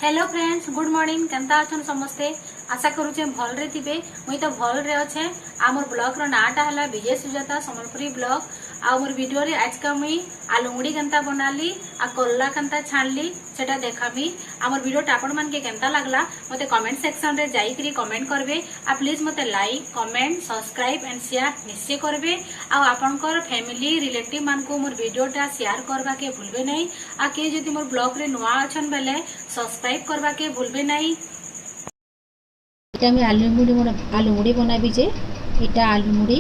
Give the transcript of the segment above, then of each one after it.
Hello friends, good morning. केंता अछन समस्ते? आशा करूचे भल रे थिबे। मुई तो भल रे अच्छे। आमर ब्लॉग रो नाटा हला विजय सुजाता संबलपुरी ब्लॉग। आ मोर वीडियो रे आज का मुई आलू मुड़ी केंता बनाली आ कल्ला केंता छानली सेटा देखामी। आमर वीडियो टापड़ मान के केंता लागला मते कमेंट सेक्शन रे जाई करी कमेंट करबे। आ प्लीज मते like comment subscribe and share निश्चय करबे। आ आपनकर फैमिली रिलेटिव मान को मोर वीडियोटा शेयर करबा के भूलबे नहीं। आ के जदि मोर ब्लॉग रे नुआ अछन बेले सब्सक्राइब करबा के भूलबे नहीं। इटा मैं आलू मुड़ी बनाबी जे इटा आलू मुड़ी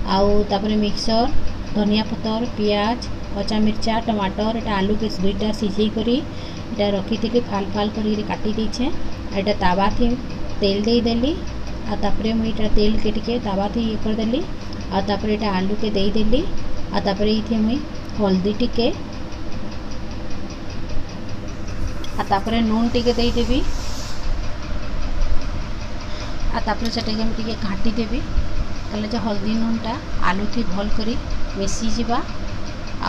आउ तापर मिक्सर धनिया पतर पियाज कच्चा मिर्चा टमाटर इटा आलू के दुईटा सिझे करी इटा रखी थी फाल फाल कर काटी दीछे। इटा तावा थी तेल दे देली आ तापर मुझे तेल के टिके तावा थी ये कर देली आ तापर इटा आलू के दे देली आ तापर ये मुई हल्दी टिके आ तापर नून टिके दे देबी आ तापर सेटा के टिके घाटी देबी कले जे हल्दी नूनटा आलू थी भल करी मिसी जिबा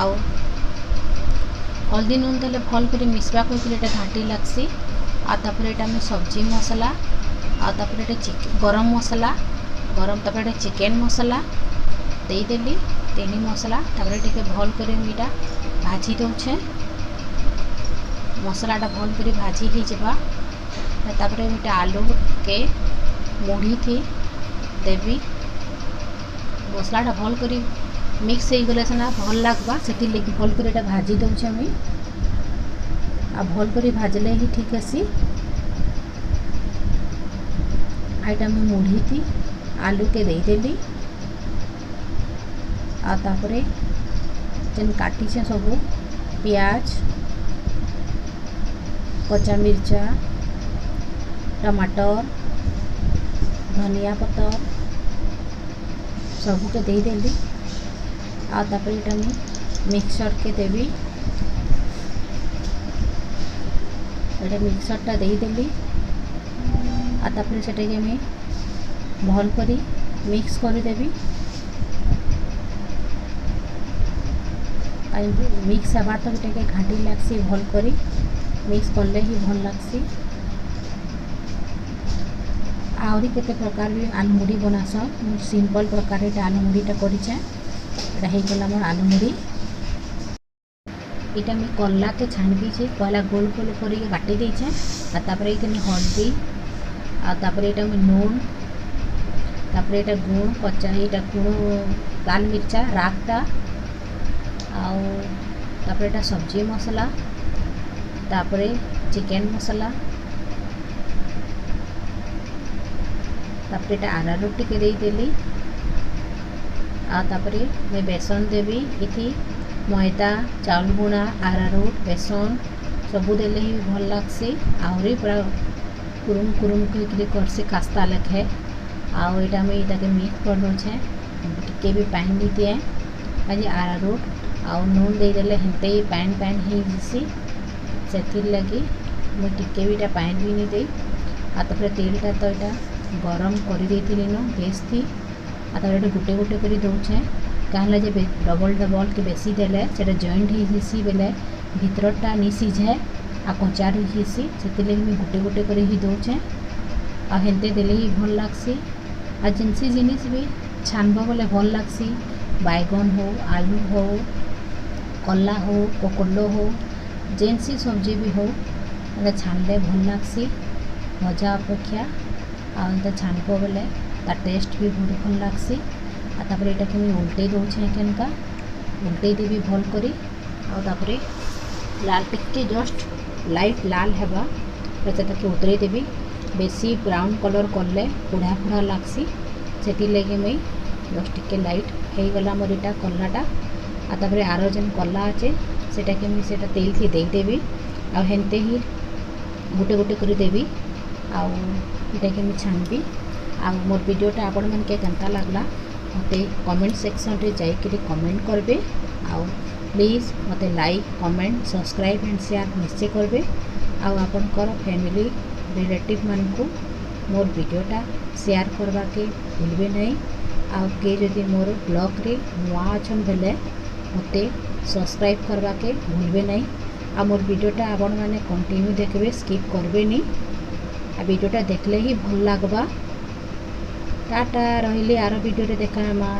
आउ हल्दी नून देले भल करी मिसबा कोइले एटा घाटी लागसी आ तापर एटा में सब्जी मसाला आ तापर एटा गरम मसाला गरम तापर एटा चिकन मसाला दे देली तेनी मसाला तापर टिके भल करी मीटा भाजी दउछे मसालाटा भल करी भाजी ही जिबा तापर मीटा आलू के मुड़ी थी देवी मसलाटा भल करी मिक्स हो गले सिना भल लगवा से भल कर भाजी दौचे मुई आ भल करी भाजले ही ठीक आसी आईटा मैं मुड़ी थी आलू के दे देली आ तापरे जेन काटी से सब पियाज कच्चा मिर्चा टमाटर धनिया पतर सबू के दे देली आ तापर इटा मैं मिक्सर के देवी एटा मिक्सरटा दे देली आ तापर सेटा के मैं भल करी मिक्स कर देवी मिक्स हवा तक टे घाटी लागसी भल करी मिक्स करले ही भल लागसी। आहरी केते प्रकार भी आलू मुड़ी बनास सिंपल प्रकार आलू मुड़ीटा करें होगा मोर आलू मुड़ी। इटा मैं कल्ला के छानबी जे पहला गोल गोल कर काटी देछे आ तापर ये हल्दी आ तापर ये मैं नून तापर ये गुण कच्चा ये गुण लाल मिर्चा रागटा आउ तापर ये सब्जी मसाला तापर चिकन मसाला तापर आरारोट टिके दे देली आ तापर मैं बेसन देवी इथी मैदा चाउल गुणा आरारोट बेसन सबू देले ही भल लागसी आहरी पूरा कुरुम कुरुम करसी खास्ता लेखे आउ यहाँ मैं इटा मिक्स कर दूचे टिके भी पानी दी दिए कहीं आरारोट आउ नून दे देले हेंते ही पैन पैन हो जीसी से लगी मुझे टिके भी पानी भी नहीं दे आ तापर तेलटा तो यहाँ गरम कर न गैस थी आ तापर गोटे गोटे कर दौचे कहीं जे डबल डबल के बेसी देले से जॉइंट होसी बेले भितरटा नहीं सीझे आ कचा रही से मैं गोटे गोटे कर ही दौचे आ हेंते देले ही भल लागसी आ जिनसी जिनिस भी छानब बोले भल लागसी बैगन हो आलू हो कला हो कोकोलो हो जेनसी सब्जी भी हो छानले भल लागसी भजा अपेक्षा आ छानब बोले तार टेस्ट भी बहुत भल लागसी आ तापर एटा के मैं उल्टे दौचे केनका उल्टे देवी भल करी आ तापर लाल टिके जस्ट लाइट लाल हेबा से उतरे देवी बेसी ब्राउन कलर कले पुढ़ा पुढ़ा लागसी से लगे मैं जस्ट टिके लाइट हो गला मोर इटा कलाटा आ तापर आर जेन कला अच्छे सेटा के मैं सेटा तेल थी दे देवी आ हेंते ही गोटे गोटे कर देवी आउ इटा के मैं छानबी आ मोर वीडियोटा आपण मन के केंता लागला मते कमेंट सेक्शन रे जाई करी कमेंट करबे आउ प्लीज मते like comment subscribe and share निश्चय करबे आउ आपनकर फैमिली रिलेटिव मान को मोर वीडियोटा शेयर करबा के भूलबे नहीं आउ के जदि मोर ब्लॉग रे नुआ अछन बेले मते सब्सक्राइब करबा के भूलबे नहीं आ मोर वीडियोटा आपण मैंने कंटिन्यू देखबे, स्किप करबेनी। आ वीडियोटा देखले ही भल लागबा। टाटा, रहिली आरो वीडियो रे देखामा।